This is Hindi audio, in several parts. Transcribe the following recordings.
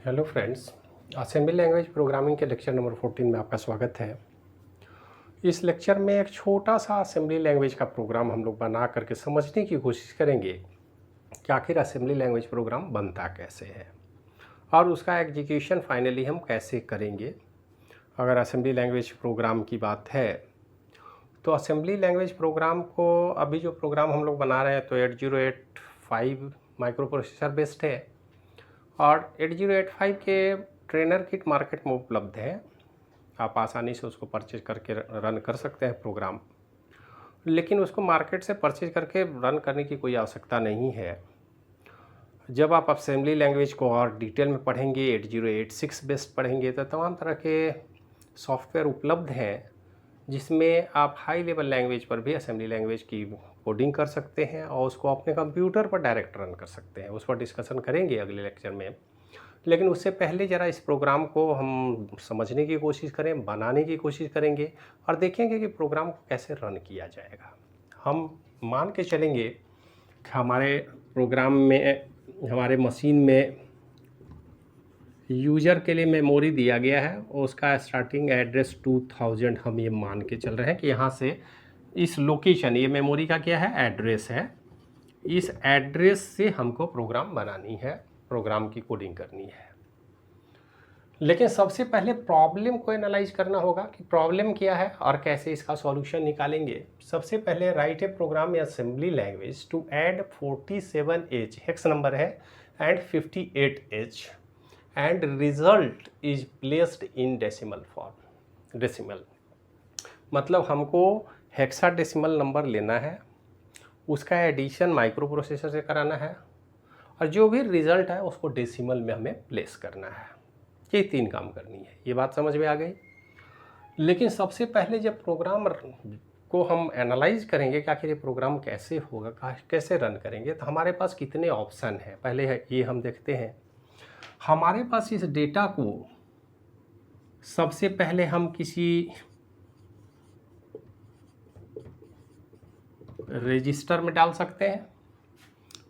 Hello friends, assembly language programming के लेक्चर नंबर 14 में आपका स्वागत है। इस लेक्चर में एक छोटा सा असेंबली लैंग्वेज का प्रोग्राम हम लोग बना करके समझने की कोशिश करेंगे कि आखिर असेंबली लैंग्वेज प्रोग्राम बनता कैसे है और उसका एग्जीक्यूशन फाइनली हम कैसे करेंगे। अगर असेंबली लैंग्वेज प्रोग्राम की बात है तो असेंबली लैंग्वेज प्रोग्राम को अभी जो प्रोग्राम हम लोग बना रहे हैं तो 8085 माइक्रो प्रोसेसर बेस्ड है और 8085 के ट्रेनर किट मार्केट में उपलब्ध है। आप आसानी से उसको परचेज करके रन कर सकते हैं प्रोग्राम, लेकिन उसको मार्केट से परचेज करके रन करने की कोई आवश्यकता नहीं है। जब आप असेंबली लैंग्वेज को और डिटेल में पढ़ेंगे, 8086 बेस्ड पढ़ेंगे, तो तमाम तरह के सॉफ्टवेयर उपलब्ध हैं जिसमें आप हाई लेवल लैंग्वेज पर भी असेंबली लैंग्वेज की कोडिंग कर सकते हैं और उसको अपने कंप्यूटर पर डायरेक्ट रन कर सकते हैं। उस पर डिस्कशन करेंगे अगले लेक्चर में, लेकिन उससे पहले ज़रा इस प्रोग्राम को हम समझने की कोशिश करें, बनाने की कोशिश करेंगे और देखेंगे कि प्रोग्राम को कैसे रन किया जाएगा। हम मान के चलेंगे कि हमारे प्रोग्राम में, हमारे मशीन में यूज़र के लिए मेमोरी दिया गया है और उसका स्टार्टिंग एड्रेस 2000 हम ये मान के चल रहे हैं कि यहाँ से इस लोकेशन, ये मेमोरी का क्या है, एड्रेस है, इस एड्रेस से हमको प्रोग्राम बनानी है, प्रोग्राम की कोडिंग करनी है। लेकिन सबसे पहले प्रॉब्लम को एनालाइज करना होगा कि प्रॉब्लम क्या है और कैसे इसका सॉल्यूशन निकालेंगे। सबसे पहले राइट ए प्रोग्राम या assembly language to add 47 H, hex number है, and 58 H and result is placed in decimal form. Decimal मतलब हमको हेक्साडेसिमल नंबर लेना है, उसका एडिशन माइक्रो प्रोसेसर से कराना है और जो भी रिज़ल्ट है उसको डेसिमल में हमें प्लेस करना है। ये 3 काम करनी है। ये बात समझ में आ गई। लेकिन सबसे पहले जब प्रोग्राम को हम एनालाइज करेंगे कि आखिर ये प्रोग्राम कैसे होगा, कैसे रन करेंगे, तो हमारे पास कितने ऑप्शन हैं पहले है ये हम देखते हैं। हमारे पास इस डेटा को सबसे पहले हम किसी रजिस्टर में डाल सकते हैं।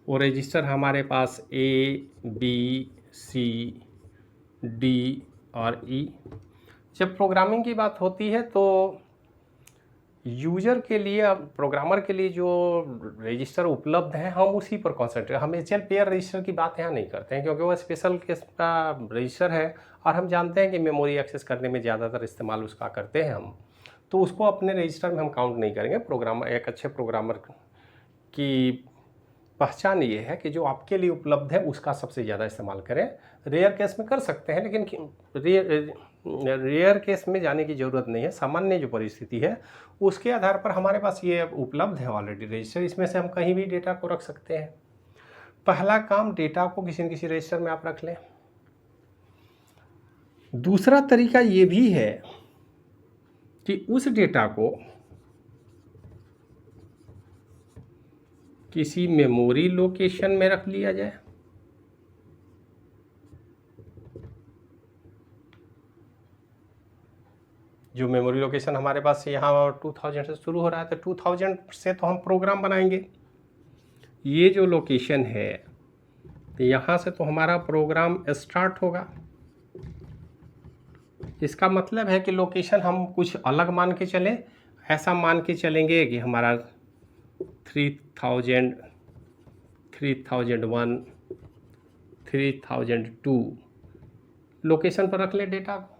वो रजिस्टर हमारे पास ABCD और E। जब प्रोग्रामिंग की बात होती है तो यूजर के लिए, प्रोग्रामर के लिए जो रजिस्टर उपलब्ध है हम उसी पर कॉन्सेंट्रेट, हम HL पेयर रजिस्टर की बात यहाँ नहीं करते हैं क्योंकि वो स्पेशल केस का रजिस्टर है और हम जानते हैं कि मेमोरी एक्सेस करने में ज़्यादातर इस्तेमाल उसका करते हैं हम, तो उसको अपने रजिस्टर में हम काउंट नहीं करेंगे। प्रोग्रामर, एक अच्छे प्रोग्रामर की पहचान ये है कि जो आपके लिए उपलब्ध है उसका सबसे ज़्यादा इस्तेमाल करें। रेयर केस में कर सकते हैं, लेकिन रेयर केस में जाने की ज़रूरत नहीं है। सामान्य जो परिस्थिति है उसके आधार पर हमारे पास ये उपलब्ध है ऑलरेडी रजिस्टर, इसमें से हम कहीं भी डेटा को रख सकते हैं। पहला काम, डेटा को किसी न किसी रजिस्टर में आप रख लें। दूसरा तरीका ये भी है कि उस डेटा को किसी मेमोरी लोकेशन में रख लिया जाए। जो मेमोरी लोकेशन हमारे पास यहाँ 2000 से शुरू हो रहा है, तो 2000 से तो हम प्रोग्राम बनाएंगे। ये जो लोकेशन है तो यहाँ से तो हमारा प्रोग्राम स्टार्ट होगा। इसका मतलब है कि लोकेशन हम कुछ अलग मान के चलें। ऐसा मान के चलेंगे कि हमारा 3000, 3001, 3002 लोकेशन पर रख ले डेटा को,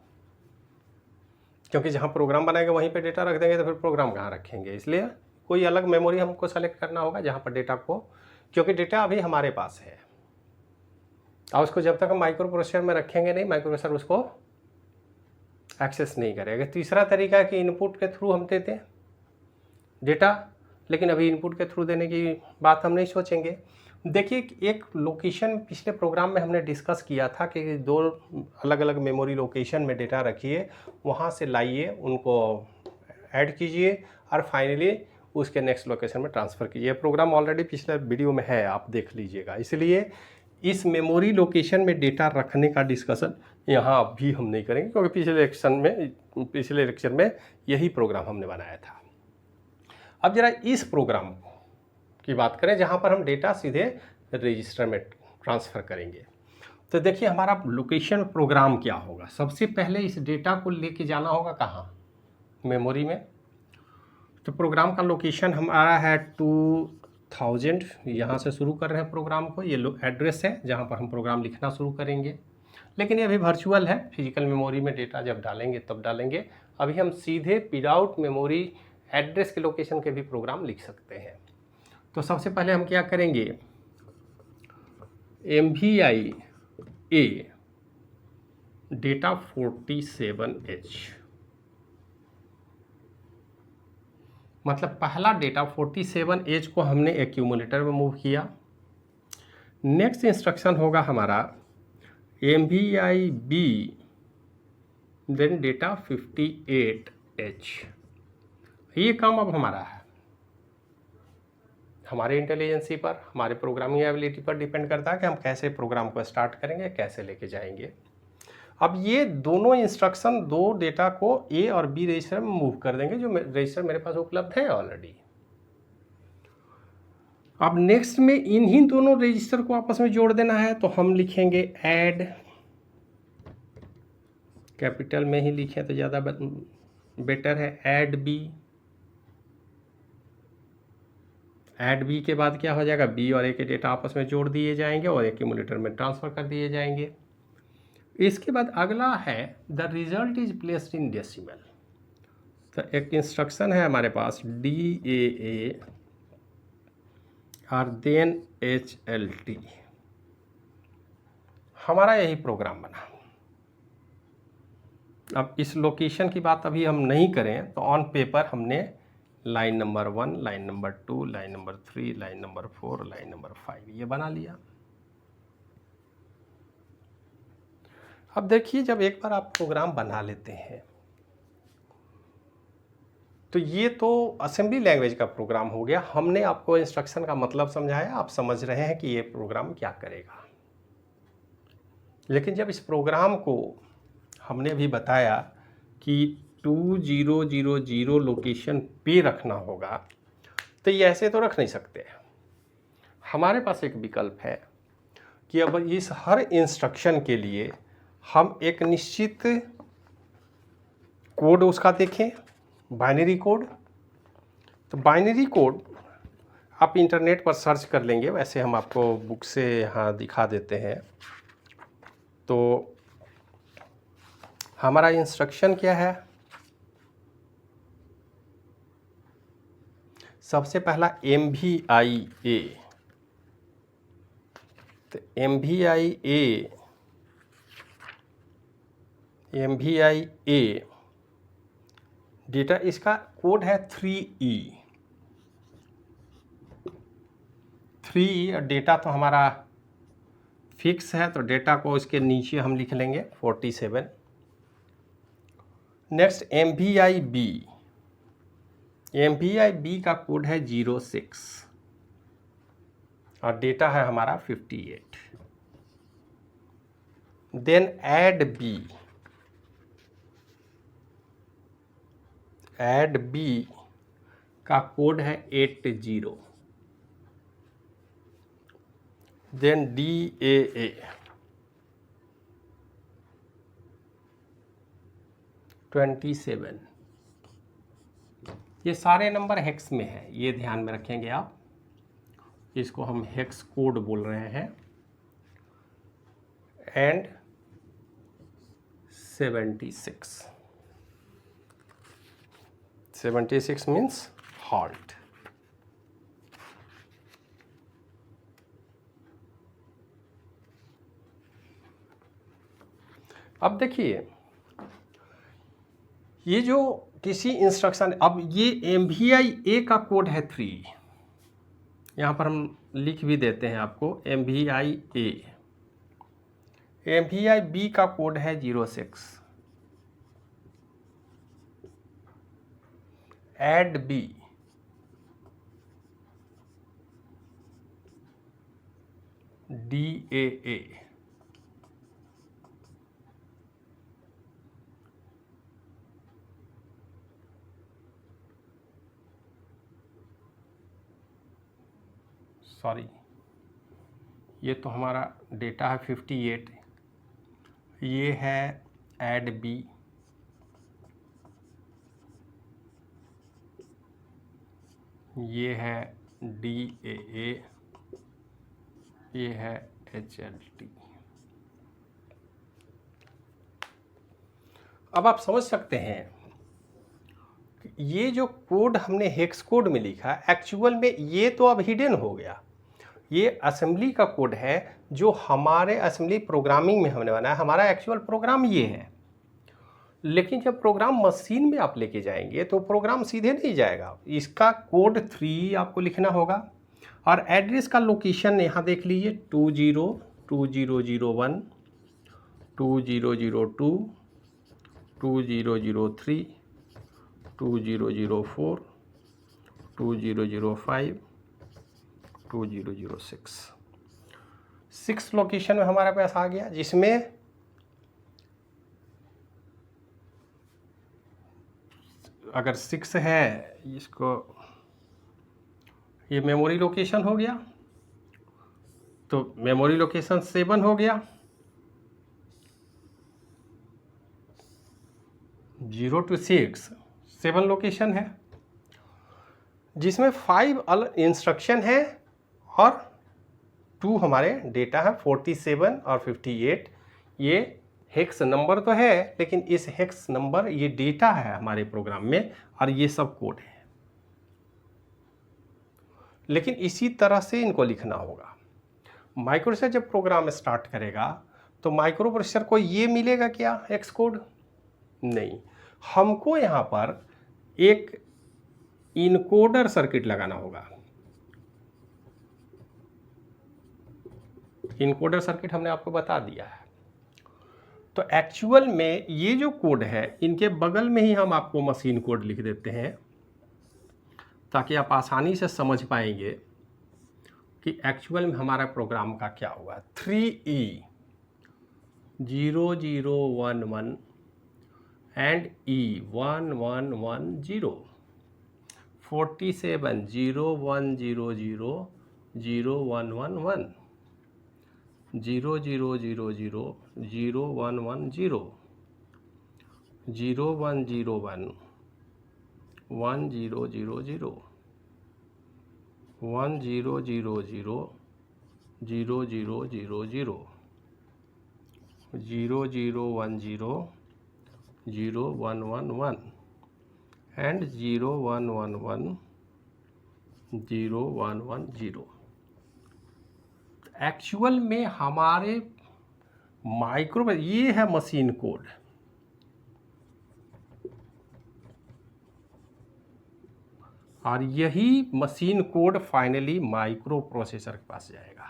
क्योंकि जहाँ प्रोग्राम बनाएंगे वहीं पे डेटा रख देंगे तो फिर प्रोग्राम कहाँ रखेंगे। इसलिए कोई अलग मेमोरी हमको सेलेक्ट करना होगा जहाँ पर डेटा को, क्योंकि डेटा अभी हमारे पास है और उसको जब तक हम माइक्रो प्रोसेसर में रखेंगे नहीं, माइक्रो प्रोसेसर उसको एक्सेस नहीं करेगा। तीसरा तरीका है कि इनपुट के थ्रू हम देते हैं डेटा, लेकिन अभी इनपुट के थ्रू देने की बात हम नहीं सोचेंगे। देखिए, एक लोकेशन पिछले प्रोग्राम में हमने डिस्कस किया था कि 2 अलग अलग मेमोरी लोकेशन में डेटा रखिए, वहाँ से लाइए, उनको ऐड कीजिए और फाइनली उसके नेक्स्ट लोकेशन में ट्रांसफ़र कीजिए। प्रोग्राम ऑलरेडी पिछले वीडियो में है, आप देख लीजिएगा। इसलिए इस मेमोरी लोकेशन में डेटा रखने का डिस्कशन यहाँ भी हम नहीं करेंगे, क्योंकि पिछले लेक्चर में यही प्रोग्राम हमने बनाया था। अब जरा इस प्रोग्राम की बात करें जहाँ पर हम डेटा सीधे रजिस्टर में ट्रांसफ़र करेंगे। तो देखिए हमारा लोकेशन प्रोग्राम क्या होगा। सबसे पहले इस डेटा को लेके जाना होगा कहाँ, मेमोरी में। तो प्रोग्राम का लोकेशन हमारा है 2000, यहाँ से शुरू कर रहे हैं प्रोग्राम को। ये एड्रेस है जहाँ पर हम प्रोग्राम लिखना शुरू करेंगे, लेकिन ये अभी वर्चुअल है, फिजिकल मेमोरी में डेटा जब डालेंगे तब डालेंगे। अभी हम सीधे विदाउट मेमोरी एड्रेस के लोकेशन के भी प्रोग्राम लिख सकते हैं। तो सबसे पहले हम क्या करेंगे, MVI A डेटा 47H, मतलब पहला डेटा 47H को हमने एक्यूमुलेटर में मूव किया। नेक्स्ट इंस्ट्रक्शन होगा हमारा MVI B then data 58H। ये काम अब हमारा है, हमारे इंटेलिजेंसी पर, हमारे प्रोग्रामिंग एबिलिटी पर डिपेंड करता है कि हम कैसे प्रोग्राम को स्टार्ट करेंगे, कैसे लेके जाएंगे। अब ये दोनों इंस्ट्रक्शन दो डेटा को A और B रजिस्टर में मूव कर देंगे, जो रजिस्टर मेरे पास उपलब्ध है ऑलरेडी। अब नेक्स्ट में इन्हीं दोनों रजिस्टर को आपस में जोड़ देना है, तो हम लिखेंगे ऐड, कैपिटल में ही लिखें तो ज़्यादा बेटर है, ऐड B। ऐड B के बाद क्या हो जाएगा, B और A के डेटा आपस में जोड़ दिए जाएंगे और एक्यूमुलेटर में ट्रांसफ़र कर दिए जाएंगे। इसके बाद अगला है the result is placed in decimal. तो एक इंस्ट्रक्शन है हमारे पास DAA और देन HLT। हमारा यही प्रोग्राम बना। अब इस लोकेशन की बात अभी हम नहीं करें, तो ऑन पेपर हमने line number 1, line number 2, line number 3, line number 4, line number 5 ये बना लिया। अब देखिए जब एक बार आप प्रोग्राम बना लेते हैं तो ये तो असेंबली लैंग्वेज का प्रोग्राम हो गया। हमने आपको इंस्ट्रक्शन का मतलब समझाया, आप समझ रहे हैं कि ये प्रोग्राम क्या करेगा। लेकिन जब इस प्रोग्राम को हमने भी बताया कि 2000 लोकेशन पे रखना होगा, तो ये ऐसे तो रख नहीं सकते। हमारे पास एक विकल्प है कि अब इस हर इंस्ट्रक्शन के लिए हम एक निश्चित कोड उसका देखें, बाइनरी कोड। तो बाइनरी कोड आप इंटरनेट पर सर्च कर लेंगे, वैसे हम आपको बुक से यहाँ दिखा देते हैं। तो हमारा इंस्ट्रक्शन क्या है, सबसे पहला MVI A। तो MVI A डेटा, इसका कोड है 3E। 3E और डेटा तो हमारा फिक्स है, तो डेटा को इसके नीचे हम लिख लेंगे 47। Next MVI B। MVI B का कोड है 06 और डेटा है हमारा 58। देन ऐड B का कोड है 80। Then DAA 27। ये सारे नंबर हेक्स में है, ये ध्यान में रखेंगे आप। इसको हम हेक्स कोड बोल रहे हैं। And 76 means halt. अब देखिए ये जो किसी इंस्ट्रक्शन, अब ये MVI A का कोड है 3, यहाँ पर हम लिख भी देते हैं आपको MVI A। MVI B का कोड है 06। ऐड B DAA सॉरी ये तो हमारा डेटा है 58, ये है ऐड बी, ये है DAA, ये है HLT। अब आप समझ सकते हैं कि ये जो कोड हमने हेक्स कोड में लिखा, एक्चुअल में ये तो अब हिडन हो गया। ये असेंबली का कोड है जो हमारे असेंबली प्रोग्रामिंग में हमने बनाया। हमारा एक्चुअल प्रोग्राम ये है, लेकिन जब प्रोग्राम मशीन में आप लेके जाएंगे तो प्रोग्राम सीधे नहीं जाएगा। इसका कोड 3 आपको लिखना होगा और एड्रेस का लोकेशन यहाँ देख लीजिए 20, 2001, 2002, 2003, 2004, 2005, 2006। 6 लोकेशन में हमारे पास आ गया, जिसमें अगर 6 है, इसको ये मेमोरी लोकेशन हो गया, तो मेमोरी लोकेशन 7 हो गया, 0 to 6 7 लोकेशन है, जिसमें 5 अलग इंस्ट्रक्शन है और 2 हमारे डेटा है 47 और 58। ये हेक्स नंबर तो है, लेकिन इस हेक्स नंबर ये डेटा है हमारे प्रोग्राम में और ये सब कोड है। लेकिन इसी तरह से इनको लिखना होगा। माइक्रो प्रोसेसर जब प्रोग्राम स्टार्ट करेगा तो माइक्रो प्रोसेसर को ये मिलेगा क्या हेक्स कोड? नहीं, हमको यहाँ पर एक इनकोडर सर्किट लगाना होगा। इनकोडर सर्किट हमने आपको बता दिया है। तो एक्चुअल में ये जो कोड है, इनके बगल में ही हम आपको मशीन कोड लिख देते हैं ताकि आप आसानी से समझ पाएंगे कि एक्चुअल में हमारा प्रोग्राम का क्या हुआ। 3E 0011 and E 1110, 47 0100 0111, 0000 0110, 0101 1000, 1000 0000 0010 0111 and 0111 0110। Actual में हमारे माइक्रो, ये है मशीन कोड, और यही machine code finally micro processor के पास जाएगा।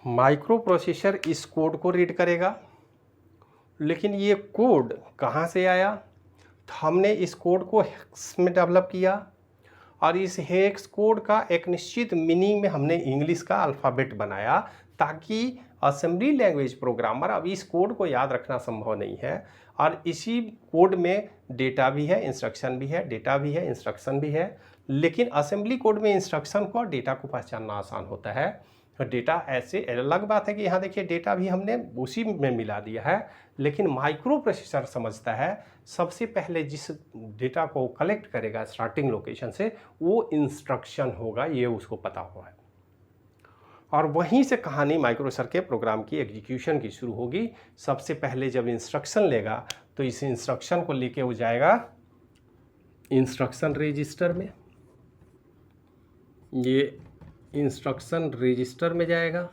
माइक्रो प्रोसेसर इस कोड को रीड करेगा, लेकिन ये कोड कहाँ से आया? तो हमने इस कोड को हेक्स में डेवलप किया और इस हेक्स कोड का एक निश्चित मीनिंग में हमने इंग्लिश का अल्फ़ाबेट बनाया, ताकि असेंबली लैंग्वेज प्रोग्रामर, अब इस कोड को याद रखना संभव नहीं है, और इसी कोड में डेटा भी है, इंस्ट्रक्शन भी है, डेटा भी है, इंस्ट्रक्शन भी है। लेकिन असेंबली कोड में इंस्ट्रक्शन को और डेटा को पहचानना आसान होता है। डेटा ऐसे अलग बात है कि यहाँ देखिए डेटा भी हमने उसी में मिला दिया है, लेकिन माइक्रो प्रोसेसर समझता है सबसे पहले जिस डेटा को कलेक्ट करेगा स्टार्टिंग लोकेशन से, वो इंस्ट्रक्शन होगा, ये उसको पता हुआ है। और वहीं से कहानी माइक्रो प्रोसेसर के प्रोग्राम की एग्जीक्यूशन की शुरू होगी। सबसे पहले जब इंस्ट्रक्शन लेगा तो इस इंस्ट्रक्शन को लेके वो जाएगा इंस्ट्रक्शन रजिस्टर में, ये इंस्ट्रक्शन रजिस्टर में जाएगा,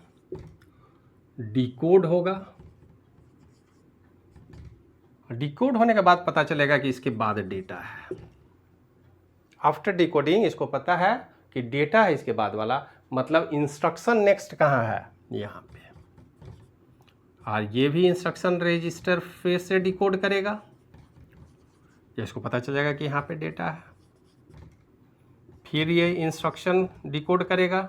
डिकोड होगा। डिकोड होने के बाद पता चलेगा कि इसके बाद डेटा है। आफ्टर डिकोडिंग इसको पता है कि डेटा है इसके बाद वाला, मतलब इंस्ट्रक्शन नेक्स्ट कहाँ है, यहाँ पे। और ये भी इंस्ट्रक्शन रजिस्टर फिर से डिकोड करेगा, इसको पता चलेगा कि यहाँ पे डेटा है। फिर ये इंस्ट्रक्शन डिकोड करेगा,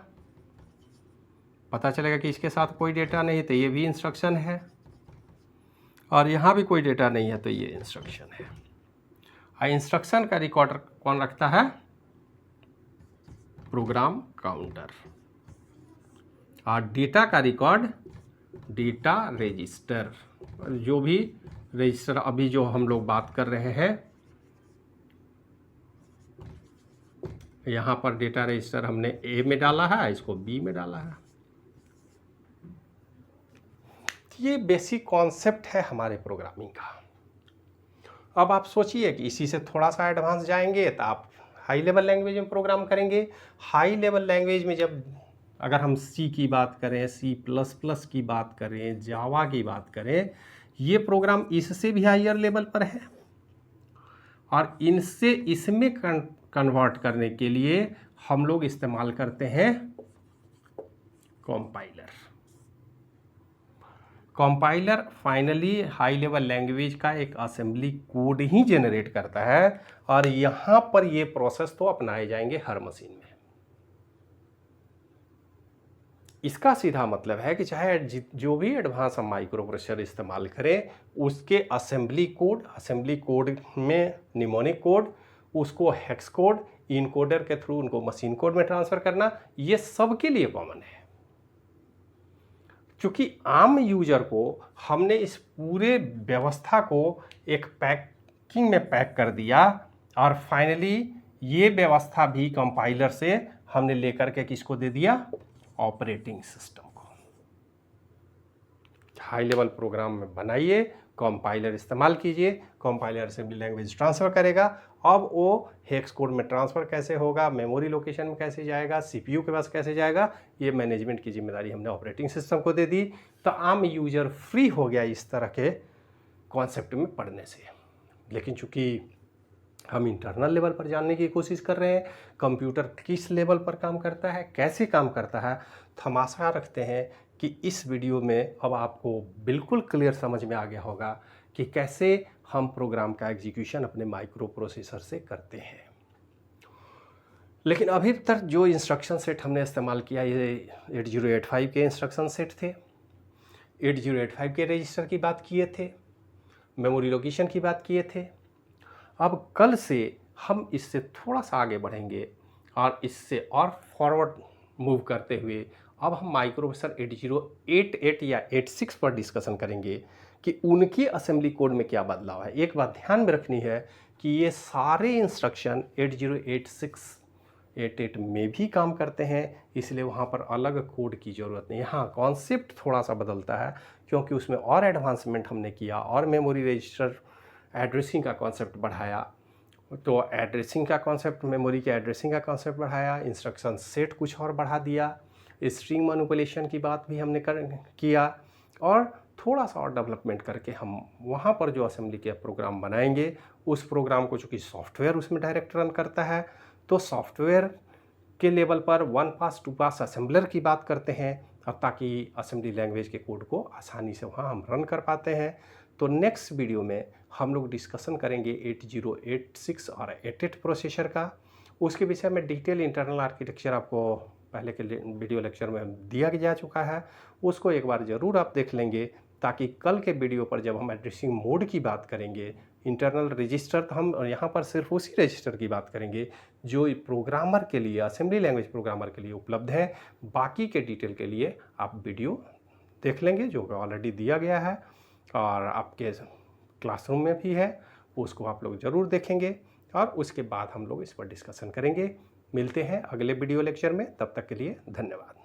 पता चलेगा कि इसके साथ कोई डेटा नहीं है तो ये भी इंस्ट्रक्शन है, और यहाँ भी कोई डेटा नहीं है तो ये इंस्ट्रक्शन है। और इंस्ट्रक्शन का रिकॉर्डर कौन रखता है? Program counter. और डेटा का रिकॉर्ड डेटा रजिस्टर, जो भी रजिस्टर अभी जो हम लोग बात कर रहे हैं, यहाँ पर डेटा रजिस्टर हमने ए में डाला है, इसको बी में डाला है। ये बेसिक कॉन्सेप्ट है हमारे प्रोग्रामिंग का। अब आप सोचिए कि इसी से थोड़ा सा एडवांस जाएंगे तो आप हाई लेवल लैंग्वेज में प्रोग्राम करेंगे। हाई लेवल लैंग्वेज में जब अगर हम सी की बात करें, C++ की बात करें, जावा की बात करें, ये प्रोग्राम इससे भी हायर लेवल पर है और इनसे इसमें कन्वर्ट करने के लिए हम लोग इस्तेमाल करते हैं compiler. Compiler finally high level language का एक असेंबली कोड ही जनरेट करता है और यहाँ पर ये प्रोसेस तो अपनाए जाएंगे हर मशीन में। इसका सीधा मतलब है कि चाहे जो भी एडवांस हम माइक्रो प्रोसेसर इस्तेमाल करें, उसके असेंबली कोड में निमोनिक कोड, उसको हेक्स कोड, इनकोडर के थ्रू उनको मशीन कोड में ट्रांसफ़र करना, ये सबके लिए कॉमन है। क्योंकि आम यूजर को हमने इस पूरे व्यवस्था को एक पैकिंग में पैक कर दिया और फाइनली ये व्यवस्था भी कंपाइलर से हमने लेकर के किसको दे दिया? ऑपरेटिंग सिस्टम को। हाई लेवल प्रोग्राम में बनाइए, कंपाइलर इस्तेमाल कीजिए, कंपाइलर असेंबली लैंग्वेज ट्रांसफ़र करेगा। अब वो हेक्स कोड में ट्रांसफ़र कैसे होगा, मेमोरी लोकेशन में कैसे जाएगा, सीपीयू के पास कैसे जाएगा, ये मैनेजमेंट की जिम्मेदारी हमने ऑपरेटिंग सिस्टम को दे दी। तो आम यूजर फ्री हो गया इस तरह के कॉन्सेप्ट में पढ़ने से। लेकिन चूँकि हम इंटरनल लेवल पर जानने की कोशिश कर रहे हैं, कंप्यूटर किस लेवल पर काम करता है, कैसे काम करता है, तो हम आशा रखते हैं कि इस वीडियो में अब आपको बिल्कुल क्लियर समझ में आ गया होगा कि कैसे हम प्रोग्राम का एग्जीक्यूशन अपने माइक्रो प्रोसेसर से करते हैं। लेकिन अभी तक जो इंस्ट्रक्शन सेट हमने इस्तेमाल किया, ये 8085 के इंस्ट्रक्शन सेट थे। 8085 के रजिस्टर की बात किए थे, मेमोरी लोकेशन की बात किए थे। अब कल से हम इससे थोड़ा सा आगे बढ़ेंगे और इससे और फॉरवर्ड मूव करते हुए अब हम माइक्रो प्रोसेसर 8088 या 86 पर डिस्कशन करेंगे कि उनके असेंबली कोड में क्या बदलाव है। एक बात ध्यान में रखनी है कि ये सारे इंस्ट्रक्शन 8086 88 में भी काम करते हैं, इसलिए वहाँ पर अलग कोड की ज़रूरत नहीं। यहाँ कॉन्सेप्ट थोड़ा सा बदलता है क्योंकि उसमें और एडवांसमेंट हमने किया और मेमोरी रजिस्टर एड्रेसिंग का कॉन्सेप्ट बढ़ाया, तो एड्रेसिंग का कॉन्सेप्ट, मेमोरी के एड्रेसिंग का कॉन्सेप्ट बढ़ाया, इंस्ट्रक्शन सेट कुछ और बढ़ा दिया, स्ट्रिंग मैनिपुलेशन की बात भी हमने किया और थोड़ा सा और डेवलपमेंट करके हम वहाँ पर जो असेंबली के प्रोग्राम बनाएंगे, उस प्रोग्राम को चूँकि सॉफ्टवेयर उसमें डायरेक्ट रन करता है, तो सॉफ्टवेयर के लेवल पर 1 पास 2 पास असेंबलर की बात करते हैं और ताकि असेंबली लैंग्वेज के कोड को आसानी से वहाँ हम रन कर पाते हैं। तो नेक्स्ट वीडियो में हम लोग डिस्कशन करेंगे 8086 और 88 प्रोसेसर का। उसके विषय में डिटेल इंटरनल आर्किटेक्चर आपको पहले के वीडियो लेक्चर में दिया जा चुका है, उसको एक बार ज़रूर आप देख लेंगे ताकि कल के वीडियो पर जब हम एड्रेसिंग मोड की बात करेंगे, इंटरनल रजिस्टर, तो हम यहाँ पर सिर्फ उसी रजिस्टर की बात करेंगे जो प्रोग्रामर के लिए, असेंबली लैंग्वेज प्रोग्रामर के लिए उपलब्ध है। बाकी के डिटेल के लिए आप वीडियो देख लेंगे जो ऑलरेडी दिया गया है और आपके क्लासरूम में भी है, उसको आप लोग ज़रूर देखेंगे और उसके बाद हम लोग इस पर डिस्कशन करेंगे। मिलते हैं अगले वीडियो लेक्चर में, तब तक के लिए धन्यवाद।